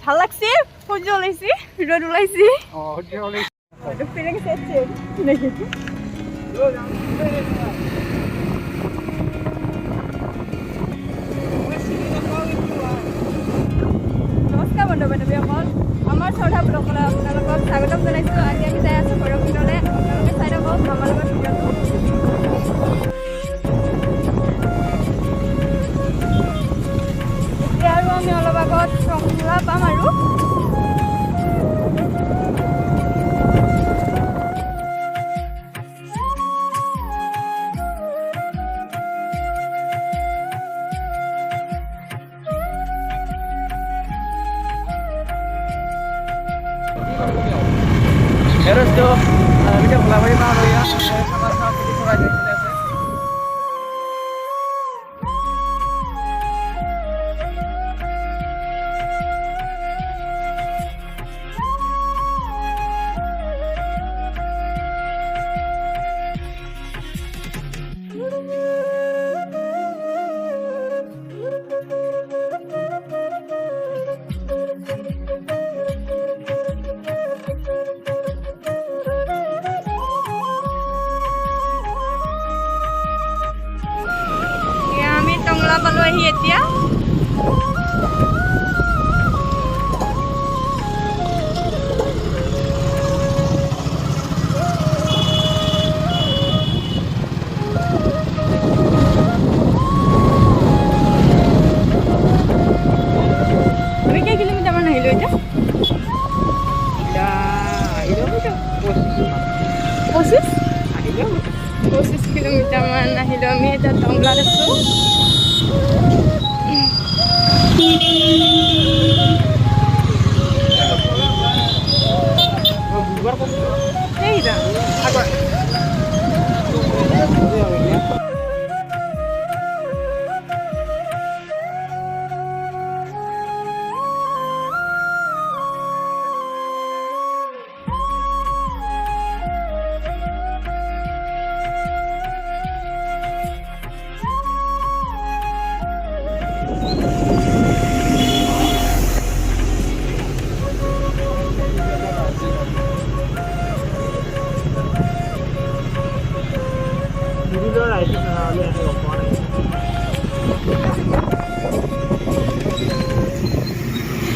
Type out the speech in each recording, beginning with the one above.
ভাল লাগছে সূৰ্য ওলাইছে ৰ'দ ওলাইছে ফিলিং নমস্কাৰ বন্ধু বান্ধৱীসকল আমাৰ শ্ৰদ্ধা ব্লগলৈ আপোনালোকক স্বাগতম জনাইছোঁ। আজি আমি যাই আছোঁ ভৈৰৱকুণ্ডলৈ। আপোনালোকে চাই থাকক আমাৰ লগত ভিডিঅ'টো। এতিয়া আৰু আমি অলপ আগত টংলা পাম আৰু Terus tuh, bisa pelawai mau ya, sama-sama begitu aja kita sih. Tangla পালো আহি এতিয়া আমি কেই কিলোমিটাৰ মান আহিলো এতিয়া 25 কিলোমিটাৰ মান আহিলো আমি এতিয়া টংলাত আছো।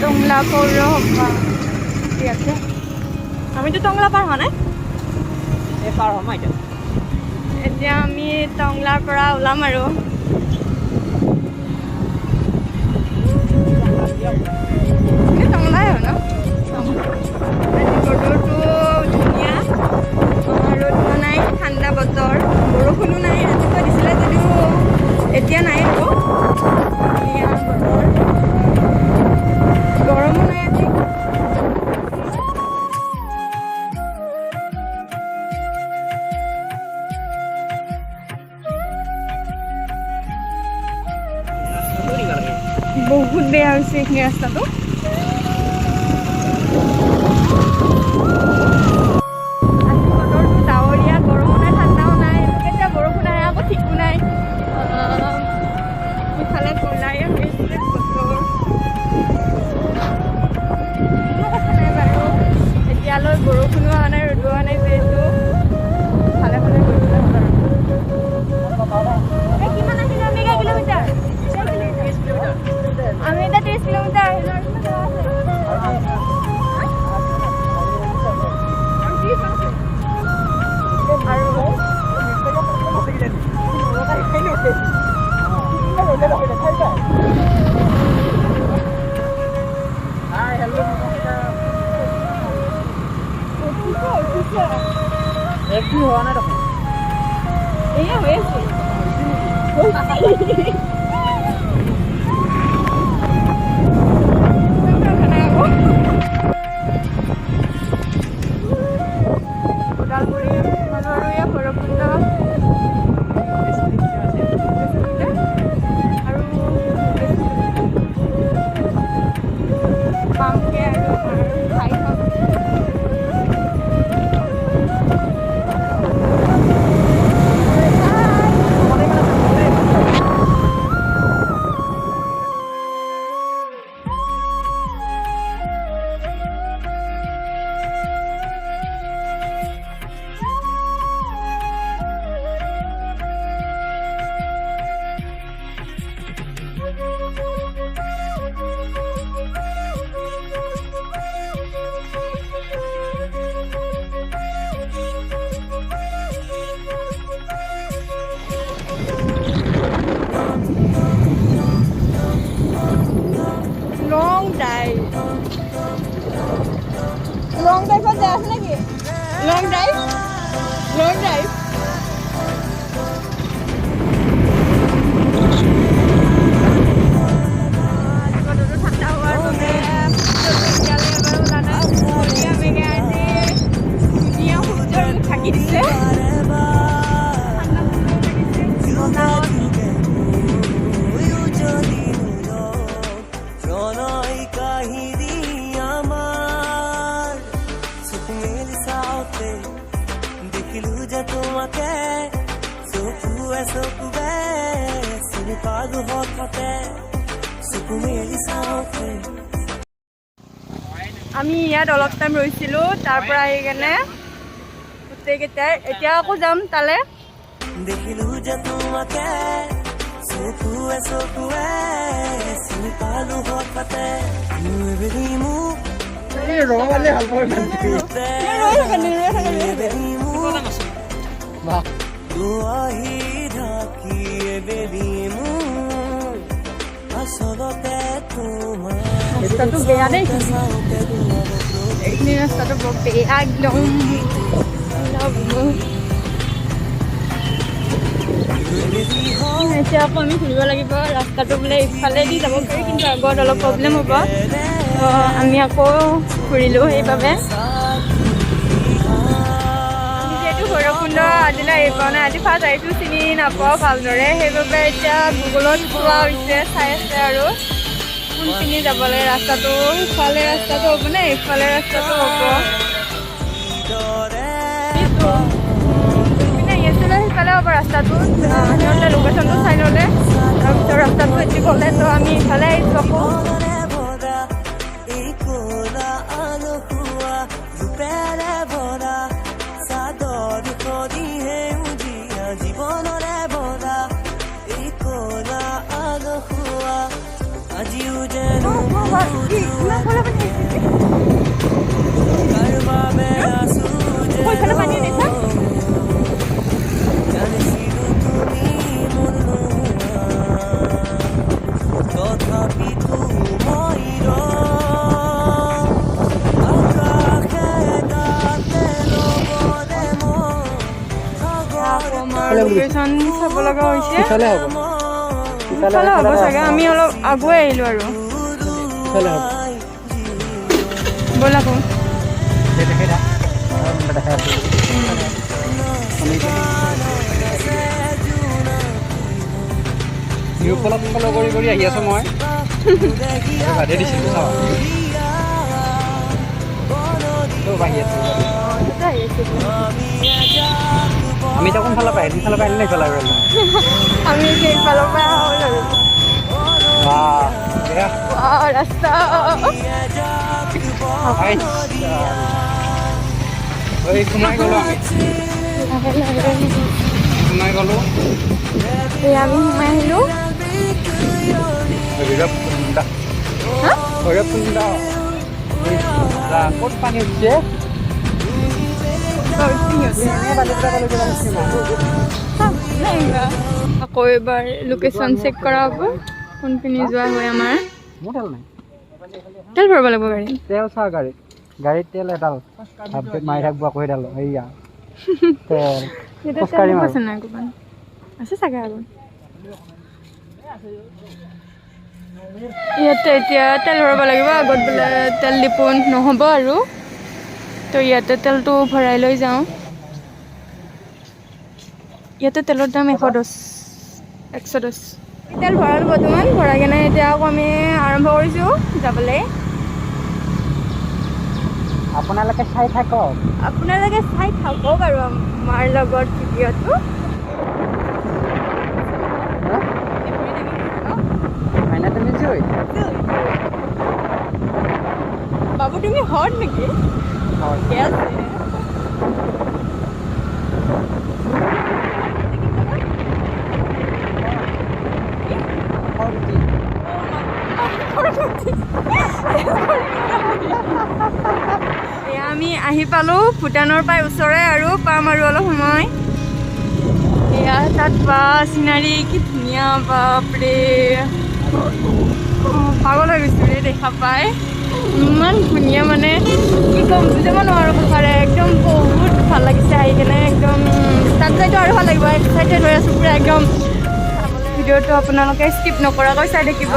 টংলা পৌৰসভা আছে। আমিতো টংলা পাৰ হোৱা নাই, পাৰ হ'ম এতিয়া আমি টংলাৰ পৰা ওলাম আৰু টংলাই হয় ন। বতৰটো ধুনীয়া, ৰ'দ হোৱা নাই, ঠাণ্ডা বতৰ, বৰষুণো নাই। ৰাতিপুৱা দিছিলে যদিও এতিয়া নাই আৰু ধুনীয়া বতৰ, গৰমো নাই আজি। বহুত বেয়া হৈছে এইখিনি ৰাস্তাটো। বতৰটো ডাৱৰীয়া, গৰমো নাই, ঠাণ্ডাও নাই, কেতিয়া বৰষুণ আহে আকৌ ঠিকো নাই। ইফালে ক'লাই হৈছে বতৰ, কোনো কথা নাই বাৰু। এতিয়ালৈ বৰষুণো হোৱা নাই, ৰ'দো হোৱা নাই, যিহেতু ভালে ভালে কৰিবলৈ হ'ল আৰু। কিমান আহিলে আমি? কেই কিলোমিটাৰ? আমি এতিয়া 30 কিলোমিটাৰ আহিলোঁ একটু হওয়া না তখন এই হয়েছে ড্ৰাইভ লং ড্ৰাইভত যাই আছে নেকি লং ড্ৰাইভ বতৰটো ঠাণ্ডা হোৱাৰ বাবে এতিয়ালৈ এবাৰো ওলা নাই ধুনীয়া মেঘে আজি ধুনীয়া সূৰ্যৰ মুখ ঢাকি দিছে আমি ইয়াত অলপ টাইম ৰৈছিলোঁ তাৰ পৰা আহি কেনে গোটেইকেইটাই এতিয়া আকৌ যাম তালে দেখিলোঁ যে তোমাকে চকুৱে চিনি পালোঁ হঠাতে এবেলি মোক দুৱাহি ঢাকি এবেলি মোক আচলতে তোমাৰ ৰাস্তাটো বেয়া দেই এইখিনি ৰাস্তাটো বৰ বেয়া একদম এতিয়া আকৌ আমি ঘূৰিব লাগিব ৰাস্তাটো বোলে ইফালেদি যাব পাৰি কিন্তু আগত অলপ প্ৰব্লেম হ'ব তো আমি আকৌ ঘূৰিলোঁ সেইবাবে আমি যিহেতু ভৈৰৱকুণ্ড আজিলৈ আহি পোৱা নাই আজি ফাৰ্ষ্ট আহিছোঁ চিনি নাপাওঁ ভালদৰে সেইবাবে এতিয়া গুগলত চোৱা হৈছে চাই আছে আৰু কোনপিনে যাব লাগে ৰাস্তাটো ইফালে ৰাস্তাটো হ'ব নে ইফালে ৰাস্তাটো হ'ব সিফালে হ'ব ৰাস্তাটো সিহঁতে লোকেশ্যনটো চাই ল'লে তাৰপিছত ৰাস্তাটো এটি গ'লে তো আমি ইফালে আহিছোঁ আকৌ সেইফালে পানী দিছা লোকেশ্যন চাব লগা হৈছে ইফালে হ'ব চাগে আমি অলপ আগুৱাই আহিলোঁ আৰু ব'লা আকৌ নিউজফলত ফ'ল' কৰি আহি আছোঁ মই বাদে দিছিলোঁ বাঢ়ি আছোঁ আমি এতিয়া কোনফালৰ পৰা সেইফালৰ পৰা আহিলে এইফালে আমি সেইফালৰ পৰা হ'ল আৰু ৰাস্তা সোমাই গ'লোঁ আমি সোমাই আহিলোঁ ভৈৰৱকুণ্ড ক'ত পানী উঠিছে আকৌ এবাৰ লোকেশ্যন চেক কৰা হ'ব কোনপিনে যোৱা হয় আমাৰ মোৰ তেল নাই তেল ভৰাব লাগিব গাড়ী তেল চা গাড়ীত তেল এডাল মাৰি থাকিব আকৌ এডাল হেৰিয়া তেল খোজকাঢ়ি আছে নাই ক'ৰবাত আছে চাগে আৰু ইয়াতে এতিয়া তেল ভৰাব লাগিব আগত বোলে তেল ডিপু নহ'ব আৰু তো ইয়াতে তেলটো ভৰাই লৈ যাওঁ ইয়াতে তেলৰ দাম 110 তেল ভৰালোঁ বৰ্তমান ভৰাই কেনে এতিয়া আকৌ আমি আৰম্ভ কৰিছোঁ যাবলৈ আপোনালোকে চাই থাকক আৰু আমাৰ লগত ভিডিঅ'টো বাবু তুমি হট নেকি আমি আহি পালোঁ ভূটানৰ প্ৰায় ওচৰে আৰু পাম আৰু অলপ সময় এয়া তাত বা চিনাৰী কি ধুনীয়া বাপৰে পাগল হৈ গৈছোঁ দেখা পাই ইমান ধুনীয়া মানে কি ক'ম বুজাব নোৱাৰোঁ কথাৰে একদম বহুত ভাল লাগিছে আহি কিনে একদম তাত যাইতো আৰু ভাল লাগিব এক্সাইটেড হৈ আছোঁ পূৰা একদম ভিডিঅ'টো আপোনালোকে স্কিপ নকৰাকৈ চাই থাকিব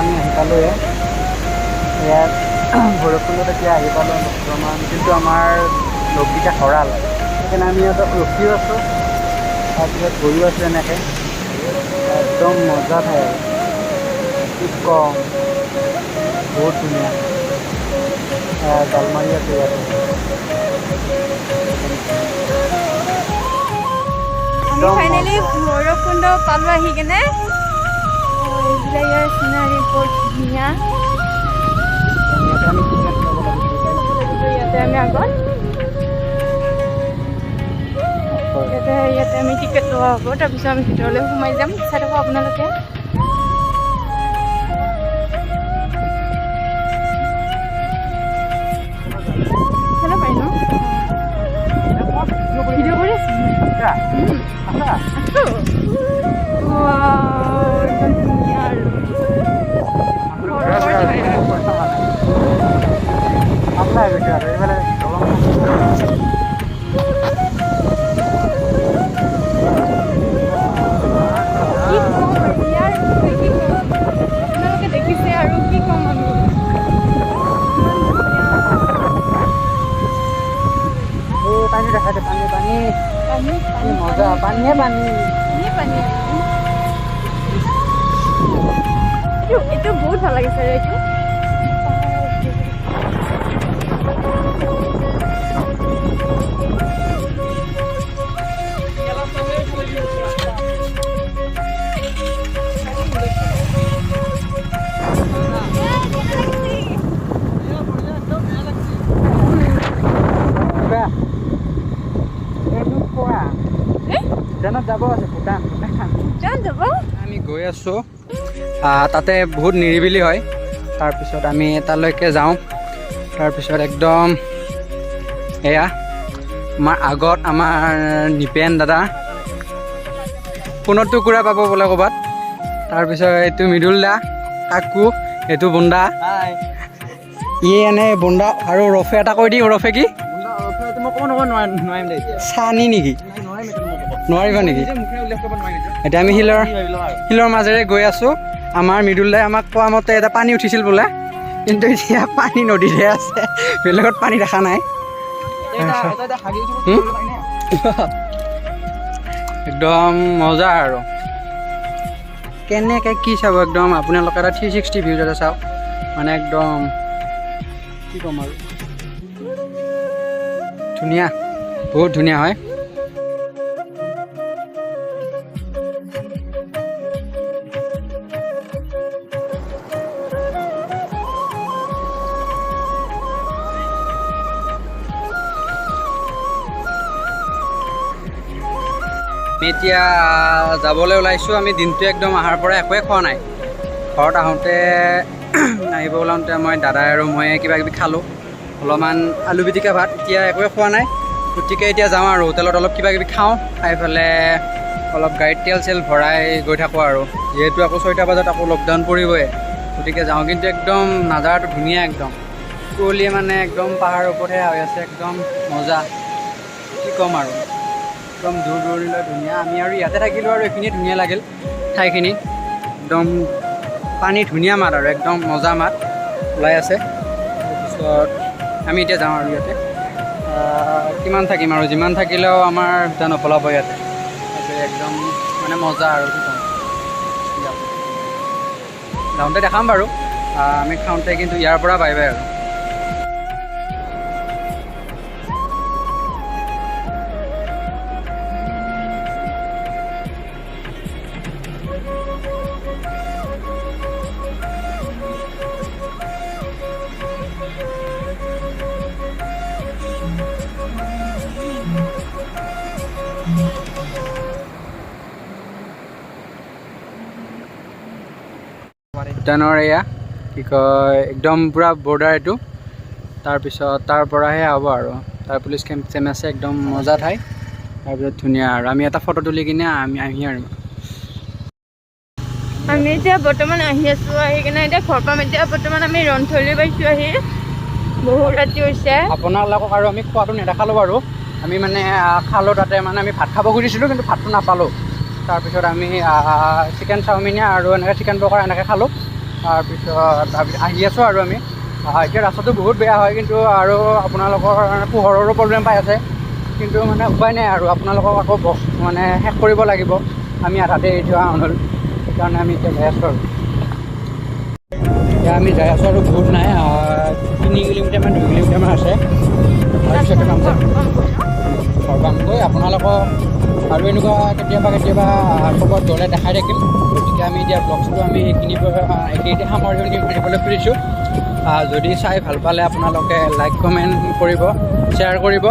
আমি আহি পালোঁ ইয়াত ভৈৰৱকুণ্ডত এতিয়া আহি পালোঁ বৰ্তমান কিন্তু আমাৰ লগকেইটা সৰাল সেইকাৰণে আমি ইয়াত ৰখিও আছোঁ তাৰপিছত গৈও আছোঁ এনেকৈ একদম মজা ঠাই আৰু কি ক'ম বহুত ধুনীয়া জাল মাৰি আছে ইয়াত আমি ফাইনেলি ভৈৰৱকুণ্ড পালোঁ আহি কিনে ইয়াৰ চিনাৰী বহুত ধুনীয়া ইয়াতে আমি আগত ইয়াতে আমি টিকেট লোৱা হ'ব তাৰপিছত আমি ভিতৰলৈ সোমাই যাম চাই থাকক আপোনালোকে চাব পাৰি ন ভিডিঅ' কৰি আছোঁ একদম ধুনীয়া আৰু আপনাৰ বিষয় এবাৰে আপোনালোকে দেখিছে আৰু কি ক'ম আমি পানী দেখা দে পানী পানী পানী পানী মজা পানীয়ে পানী পানী এইটো বহুত ভাল লাগিছে আৰু এইটো যাব আছে ভূটান যাব আমি গৈ আছোঁ তাতে বহুত নিৰিবিলি হয় তাৰপিছত আমি তালৈকে যাওঁ তাৰপিছত একদম এয়া আমাৰ আগত আমাৰ নিপেন দাদা ফোনত টুকুৰা পাব বোলে ক'ৰবাত তাৰপিছত এইটো মৃদুল দা কাকু এইটো বুন্দা ই এনে বুন্দা আৰু ৰফে এটা কৈ দিম ৰফে কি চানি নেকি নোৱাৰিবা নেকি এতিয়া আমি শিলৰ মাজেৰে গৈ আছোঁ আমাৰ মৃদুল দাই আমাক কোৱা মতে এটা পানী উঠিছিল বোলে কিন্তু এতিয়া পানী নদীতহে আছে বেলেগত পানী দেখা নাই একদম মজা আৰু কেনেকৈ কি চাব একদম আপোনালোকে এটা 360 ভিউ এটা চাওক মানে একদম কি ক'ম আৰু ধুনীয়া বহুত ধুনীয়া হয় আমি এতিয়া যাবলৈ ওলাইছোঁ আমি দিনটো একদম অহাৰ পৰা একোৱে খোৱা নাই ঘৰত আহোঁতে আহিব ওলাওঁতে মই দাদাই আৰু মই কিবা কিবি খালোঁ অলপমান আলু পিটিকা ভাত এতিয়া একোৱে খোৱা নাই গতিকে এতিয়া যাওঁ আৰু হোটেলত অলপ কিবা কিবি খাওঁ খাই পেলাই অলপ গাড়ীত তেল চেল ভৰাই গৈ থাকোঁ আৰু যিহেতু আকৌ 6টা বজাত আকৌ লকডাউন পৰিবই গতিকে যাওঁ কিন্তু একদম নাজাৰাটো ধুনীয়া একদম কুঁৱলীয়ে মানে একদম পাহাৰৰ ওপৰতহে হৈ আছে একদম মজা কি ক'ম আৰু একদম দূৰ দূৰণিলৈ ধুনীয়া আমি আৰু ইয়াতে থাকিলোঁ আৰু এইখিনিয়ে ধুনীয়া লাগিল ঠাইখিনি একদম পানী ধুনীয়া মাত আৰু একদম মজা মাত ওলাই আছে তাৰপিছত আমি এতিয়া যাওঁ আৰু ইয়াতে কিমান থাকিম আৰু যিমান থাকিলেও আমাৰ দুটা নপলাব ইয়াতে একদম মানে মজা আৰু কি ক'ম যাওঁতে দেখাম বাৰু আমি খাওঁতে কিন্তু ইয়াৰ পৰা বাই বাই আৰু ভূটানৰ এয়া কি কয় একদম পূৰা বৰ্ডাৰ এইটো তাৰপিছত তাৰ পৰাহে হ'ব আৰু তাৰ পুলিচ কেম্প চেম্প আছে একদম মজা ঠাই তাৰপিছত ধুনীয়া আৰু আমি এটা ফটো তুলি কিনে আমি আহি আৰু আমি এতিয়া বৰ্তমান আহি আছোঁ আহি কিনে এতিয়া ঘৰ পাম এতিয়া বৰ্তমান আমি ৰন্থলি পাইছোঁ আহি বহুত ৰাতি হৈছে আপোনালোকক আৰু আমি খোৱাটো নেদেখালোঁ বাৰু আমি মানে খালোঁ তাতে মানে আমি ভাত খাব খুজিছিলোঁ কিন্তু ভাতটো নাপালোঁ তাৰপিছত আমি চিকেন চাওমিনে আৰু এনেকৈ চিকেন পকৰা এনেকৈ খালোঁ তাৰপিছত আহি আছোঁ আৰু আমি এতিয়া ৰাস্তাটো বহুত বেয়া হয় কিন্তু আৰু আপোনালোকৰ পোহৰৰো প্ৰব্লেম পাই আছে কিন্তু মানে উপায় নাই আৰু আপোনালোকক আকৌ মানে শেষ কৰিব লাগিব আমি আধাতে এৰি থোৱা হ'ল সেইকাৰণে আমি এতিয়া যাই আছোঁ আৰু এতিয়া আমি যাই আছোঁ আৰু বহুত নাই 3 কিলোমিটাৰমান 2 কিলোমিটাৰমান আছে তাৰপিছতে কাম যাম ঘৰ পামগৈ আপোনালোকক আৰু এনেকুৱা কেতিয়াবা ক'ৰবাত গ'লে দেখাই থাকিম গতিকে আমি এতিয়া ব্লগটো আমি এইখিনিতে সামৰণি মাৰিবলৈ খুজিছোঁ যদি চাই ভাল পালে আপোনালোকে লাইক কমেণ্ট কৰিব শ্বেয়াৰ কৰিব